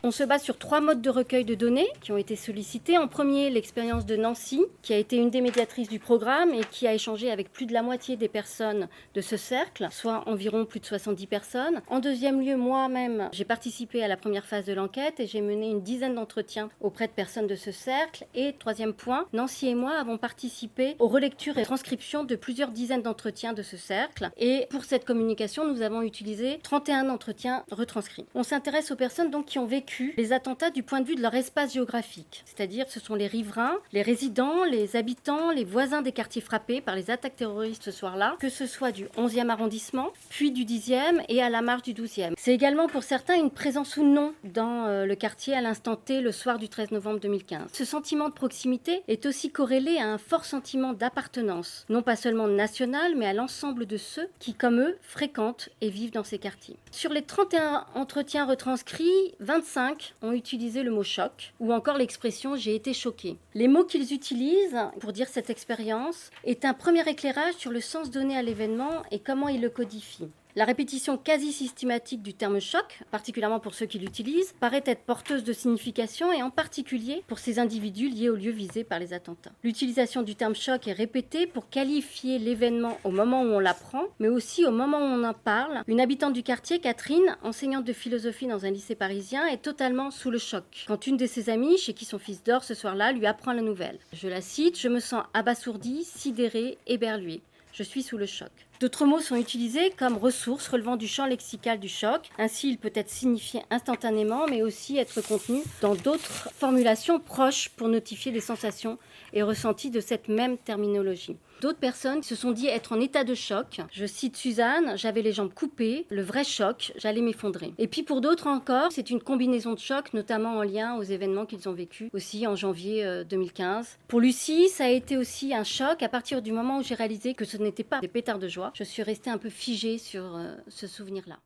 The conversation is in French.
On se base sur 3 modes de recueil de données qui ont été sollicités. En premier, l'expérience de Nancy, qui a été une des médiatrices du programme et qui a échangé avec plus de la moitié des personnes de ce cercle, soit environ plus de 70 personnes. En deuxième lieu, moi-même, j'ai participé à la première phase de l'enquête et j'ai mené une dizaine d'entretiens auprès de personnes de ce cercle. Et troisième point, Nancy et moi avons participé aux relectures et transcriptions de plusieurs dizaines d'entretiens de ce cercle. Et pour cette communication, nous avons utilisé 31 entretiens retranscrits. On s'intéresse aux personnes donc qui ont vécu les attentats du point de vue de leur espace géographique. C'est-à-dire ce sont les riverains, les résidents, les habitants, les voisins des quartiers frappés par les attaques terroristes ce soir-là, que ce soit du 11e arrondissement, puis du 10e et à la marge du 12e. C'est également pour certains une présence ou non dans le quartier à l'instant T le soir du 13 novembre 2015. Ce sentiment de proximité est aussi corrélé à un fort sentiment d'appartenance, non pas seulement national, mais à l'ensemble de ceux qui, comme eux, fréquentent et vivent dans ces quartiers. Sur les 31 entretiens retranscrits, 25 ont utilisé le mot choc ou encore l'expression « j'ai été choqué ». Les mots qu'ils utilisent pour dire cette expérience est un premier éclairage sur le sens donné à l'événement et comment ils le codifient. La répétition quasi systématique du terme choc, particulièrement pour ceux qui l'utilisent, paraît être porteuse de signification et en particulier pour ces individus liés au lieu visé par les attentats. L'utilisation du terme choc est répétée pour qualifier l'événement au moment où on l'apprend, mais aussi au moment où on en parle. Une habitante du quartier, Catherine, enseignante de philosophie dans un lycée parisien, est totalement sous le choc quand une de ses amies, chez qui son fils dort ce soir-là, lui apprend la nouvelle. Je la cite, « Je me sens abasourdie, sidérée, éberluée. Je suis sous le choc ». D'autres mots sont utilisés comme ressources relevant du champ lexical du choc. Ainsi, il peut être signifié instantanément, mais aussi être contenu dans d'autres formulations proches pour notifier des sensations et ressentis de cette même terminologie. D'autres personnes se sont dit être en état de choc. Je cite Suzanne, j'avais les jambes coupées, le vrai choc, j'allais m'effondrer. Et puis pour d'autres encore, c'est une combinaison de chocs, notamment en lien aux événements qu'ils ont vécus aussi en janvier 2015. Pour Lucie, ça a été aussi un choc à partir du moment où j'ai réalisé que ce n'était pas des pétards de joie. Je suis restée un peu figée sur ce souvenir-là.